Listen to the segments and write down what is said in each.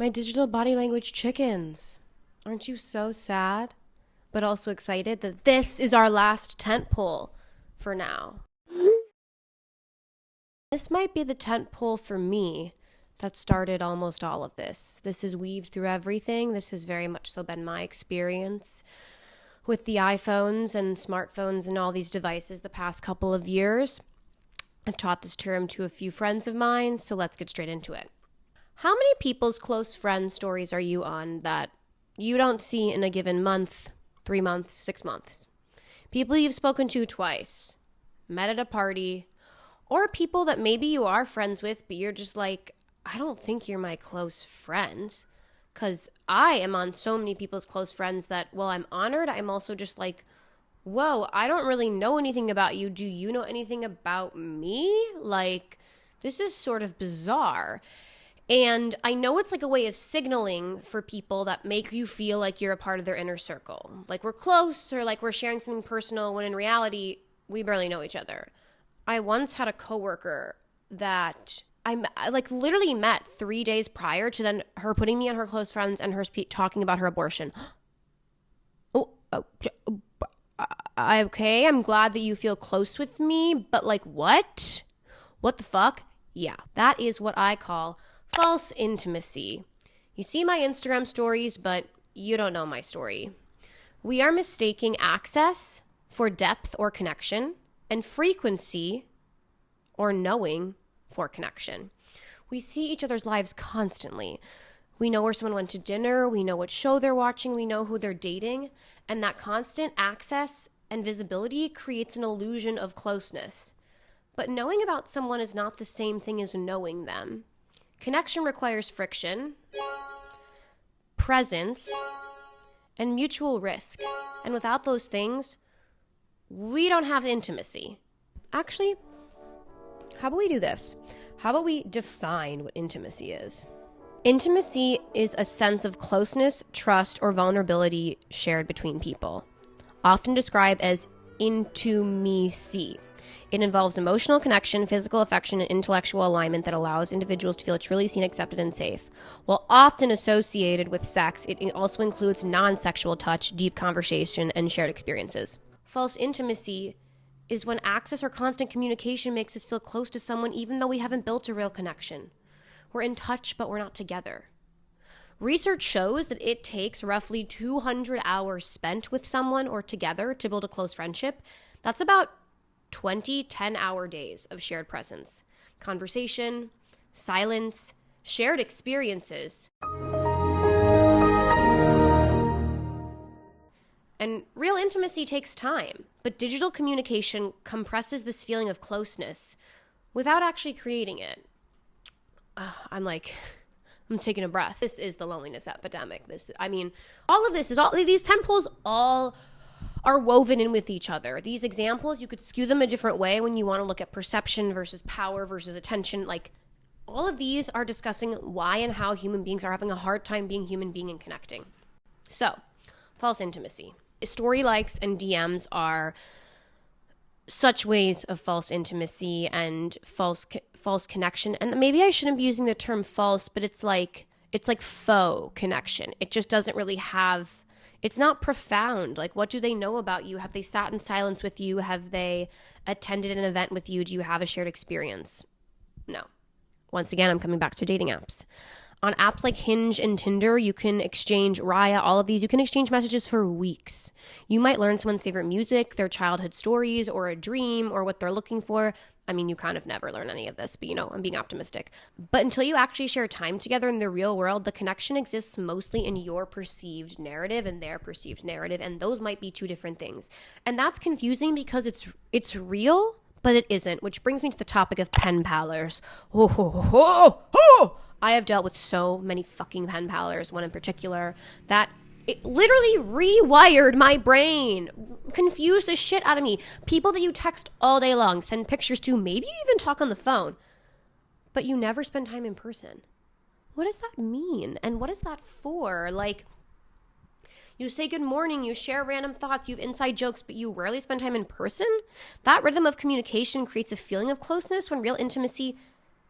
My digital body language chickens. Aren't you so sad, but also excited that this is our last tent pole for now? This might be the tent pole for me that started almost all of this. This is weaved through everything. This has very much so been my experience with the iPhones and smartphones and all these devices the past couple of years. I've taught this term to a few friends of mine, so let's get straight into it. How many people's close friend stories are you on that you don't see in a given month, 3 months, 6 months? People you've spoken to twice, met at a party, or people that maybe you are friends with, but you're just like, I don't think you're my close friends. Because I am on so many people's close friends that while I'm honored, I'm also just like, whoa, I don't really know anything about you. Do you know anything about me? Like, this is sort of bizarre. And I know it's like a way of signaling for people that make you feel like you're a part of their inner circle. Like we're close or like we're sharing something personal when in reality, we barely know each other. I once had a coworker that I like literally met 3 days prior to then her putting me on her close friends and her talking about her abortion. Okay, I'm glad that you feel close with me, but like what? What the fuck? Yeah, that is what I call false intimacy. You see my Instagram stories, but you don't know my story. We are mistaking access for depth or connection and frequency or knowing for connection. We see each other's lives constantly. We know where someone went to dinner, we know what show they're watching, we know who they're dating, and that constant access and visibility creates an illusion of closeness. But knowing about someone is not the same thing as knowing them. Connection requires friction, presence, and mutual risk. And without those things, we don't have intimacy. Actually, how about we do this? How about we define what intimacy is? Intimacy is a sense of closeness, trust, or vulnerability shared between people, often described as intimacy. It involves emotional connection, physical affection, and intellectual alignment that allows individuals to feel truly seen, accepted, and safe. While often associated with sex, it also includes non-sexual touch, deep conversation, and shared experiences. False intimacy is when access or constant communication makes us feel close to someone even though we haven't built a real connection. We're in touch, but we're not together. Research shows that it takes roughly 200 hours spent with someone or together to build a close friendship. That's about 20 10-hour days of shared presence, conversation, silence, shared experiences. And real intimacy takes time, but digital communication compresses this feeling of closeness without actually creating it. I'm taking a breath. This is the loneliness epidemic. All of these temples all are woven in with each other. These examples, you could skew them a different way when you want to look at perception versus power versus attention. Like, all of these are discussing why and how human beings are having a hard time being human being and connecting. So, false intimacy. Story likes and DMs are such ways of false intimacy and false connection. And maybe I shouldn't be using the term false, but it's like faux connection. It just doesn't really have, it's not profound. Like, what do they know about you? Have they sat in silence with you? Have they attended an event with you? Do you have a shared experience? No. Once again, I'm coming back to dating apps. On apps like Hinge and Tinder, you can exchange Raya, all of these. You can exchange messages for weeks. You might learn someone's favorite music, their childhood stories, or a dream, or what they're looking for. I mean, you kind of never learn any of this, but I'm being optimistic. But until you actually share time together in the real world, the connection exists mostly in your perceived narrative and their perceived narrative, and those might be two different things. And that's confusing because it's real, but it isn't, which brings me to the topic of pen pallers. I have dealt with so many fucking pen pallers, one in particular, that it literally rewired my brain, confused the shit out of me. People that you text all day long, send pictures to, maybe you even talk on the phone, but you never spend time in person. What does that mean? And what is that for? Like, you say good morning, you share random thoughts, you have inside jokes, but you rarely spend time in person? That rhythm of communication creates a feeling of closeness when real intimacy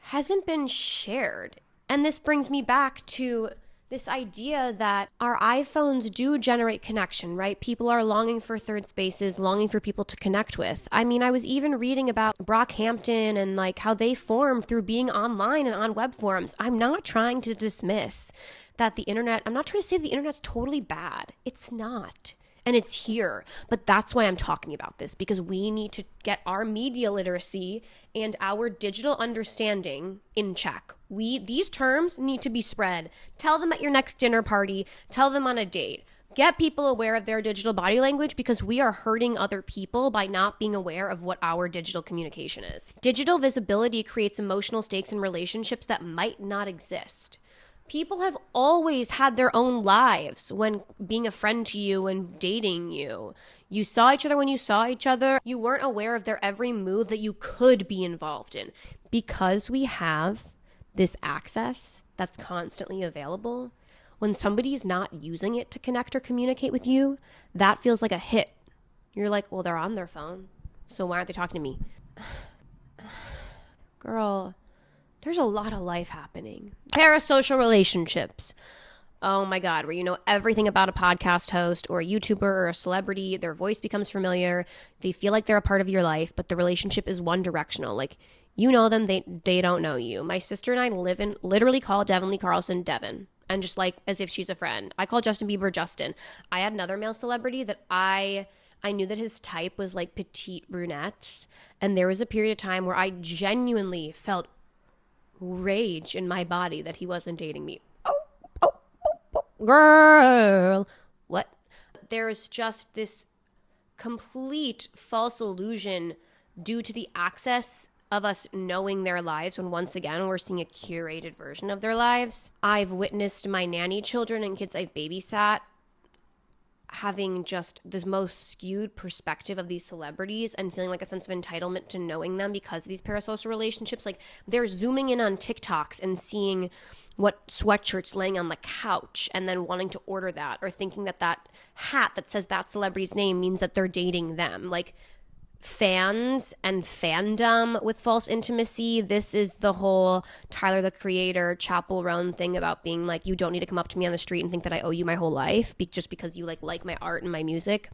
hasn't been shared. And this brings me back to this idea that our iPhones do generate connection, right? People are longing for third spaces, longing for people to connect with. I mean, I was even reading about Brockhampton and like how they formed through being online and on web forums. I'm not trying to dismiss that the internet, I'm not trying to say the internet's totally bad. It's not. And it's here. But that's why I'm talking about this, because we need to get our media literacy and our digital understanding in check. These terms need to be spread. Tell them at your next dinner party. Tell them on a date. Get people aware of their digital body language, because we are hurting other people by not being aware of what our digital communication is. Digital visibility creates emotional stakes in relationships that might not exist. People have always had their own lives when being a friend to you and dating you. You saw each other when you saw each other. You weren't aware of their every move that you could be involved in. Because we have this access that's constantly available, when somebody's not using it to connect or communicate with you, that feels like a hit. You're like, well, they're on their phone, so why aren't they talking to me? Girl, there's a lot of life happening. Parasocial relationships. Oh my God, where you know everything about a podcast host or a YouTuber or a celebrity, their voice becomes familiar, they feel like they're a part of your life, but the relationship is one directional. Like, you know them, they don't know you. My sister and I literally call Devin Lee Carlson Devin, and just like as if she's a friend. I call Justin Bieber Justin. I had another male celebrity that I knew that his type was like petite brunettes, and there was a period of time where I genuinely felt rage in my body that he wasn't dating me. Girl, what? There is just this complete false illusion due to the access of us knowing their lives, when once again we're seeing a curated version of their lives. I've witnessed my nanny children and kids I've babysat having just the most skewed perspective of these celebrities and feeling like a sense of entitlement to knowing them because of these parasocial relationships. Like, they're zooming in on TikToks and seeing what sweatshirt's laying on the couch and then wanting to order that, or thinking that that hat that says that celebrity's name means that they're dating them. Like, fans and fandom with false intimacy. This is the whole Tyler the Creator, Chappell Roan thing about being like, you don't need to come up to me on the street and think that I owe you my whole life just because you like my art and my music.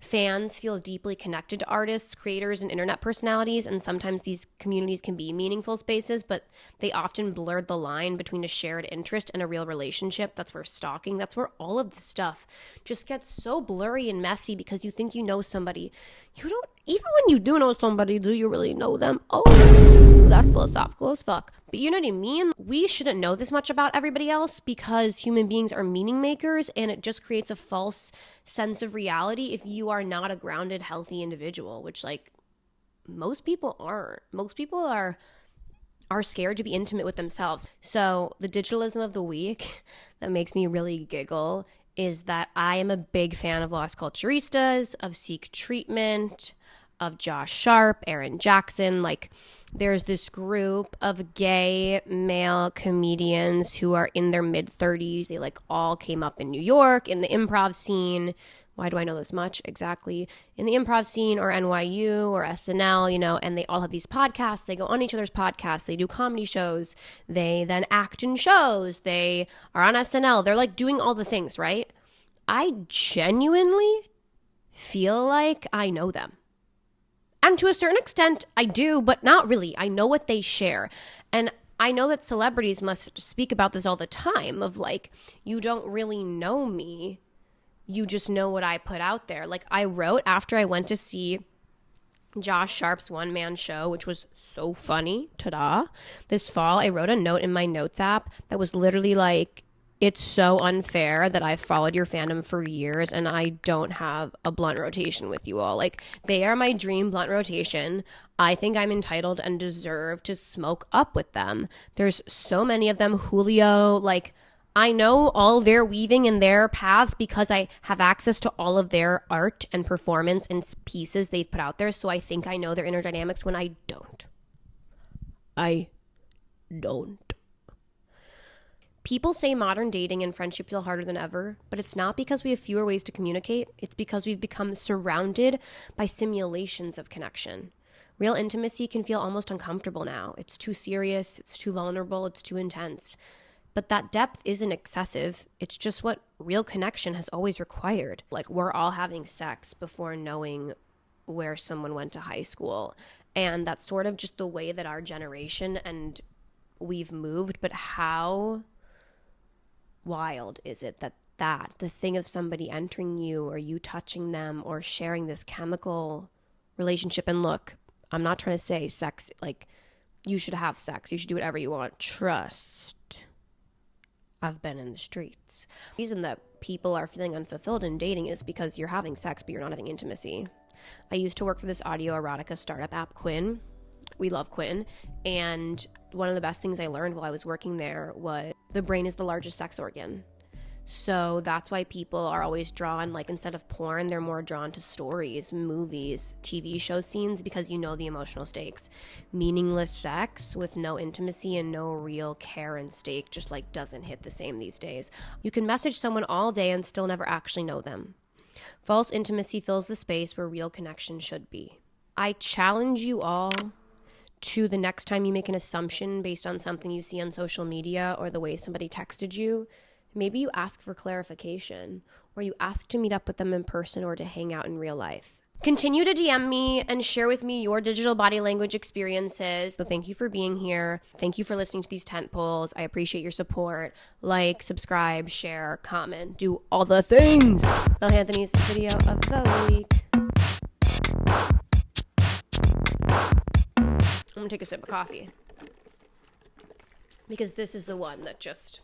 Fans feel deeply connected to artists, creators, and internet personalities, and sometimes these communities can be meaningful spaces, but they often blurred the line between a shared interest and a real relationship. That's where stalking, that's where all of this stuff just gets so blurry and messy, because you think you know somebody. You don't, even when you do know somebody, do you really know them? Oh, that's philosophical as fuck. But you know what I mean? We shouldn't know this much about everybody else, because human beings are meaning makers, and it just creates a false sense of reality if you are not a grounded, healthy individual, which, like, most people aren't. Most people are scared to be intimate with themselves. So the digitalism of the week that makes me really giggle is that I am a big fan of Lost Culturistas, of Seek Treatment, of Josh Sharp, Aaron Jackson. Like, there's this group of gay male comedians who are in their mid-30s. They like all came up in New York in the improv scene. Why do I know this much? Exactly. In the improv scene, or NYU or SNL, you know, and they all have these podcasts. They go on each other's podcasts. They do comedy shows. They then act in shows. They are on SNL. They're like doing all the things, right? I genuinely feel like I know them. And to a certain extent, I do, but not really. I know what they share. And I know that celebrities must speak about this all the time of like, you don't really know me. You just know what I put out there. Like, I wrote after I went to see Josh Sharp's one-man show, which was so funny, ta-da, this fall, I wrote a note in my notes app that was literally like, it's so unfair that I've followed your fandom for years and I don't have a blunt rotation with you all. Like, they are my dream blunt rotation. I think I'm entitled and deserve to smoke up with them. There's so many of them. Julio, like, I know all their weaving in their paths because I have access to all of their art and performance and pieces they've put out there. So I think I know their inner dynamics when I don't. I don't. People say modern dating and friendship feel harder than ever, but it's not because we have fewer ways to communicate. It's because we've become surrounded by simulations of connection. Real intimacy can feel almost uncomfortable now. It's too serious, it's too vulnerable, it's too intense. But that depth isn't excessive. It's just what real connection has always required. Like, we're all having sex before knowing where someone went to high school. And that's sort of just the way that our generation and we've moved. But how wild is it that the thing of somebody entering you or you touching them or sharing this chemical relationship. And look, I'm not trying to say sex, like, you should have sex. You should do whatever you want. Trust. I've been in the streets. The reason that people are feeling unfulfilled in dating is because you're having sex, but you're not having intimacy. I used to work for this audio erotica startup app, Quinn. We love Quinn. And one of the best things I learned while I was working there was the brain is the largest sex organ. So that's why people are always drawn, like, instead of porn, they're more drawn to stories, movies, TV show scenes, because you know the emotional stakes. Meaningless sex with no intimacy and no real care and stake just, like, doesn't hit the same these days. You can message someone all day and still never actually know them. False intimacy fills the space where real connection should be. I challenge you all to, the next time you make an assumption based on something you see on social media or the way somebody texted you, maybe you ask for clarification, or you ask to meet up with them in person or to hang out in real life. Continue to DM me and share with me your digital body language experiences. So thank you for being here. Thank you for listening to these tent poles. I appreciate your support. Like, subscribe, share, comment, do all the things. Bill Anthony's video of the week. I'm gonna take a sip of coffee because this is the one that just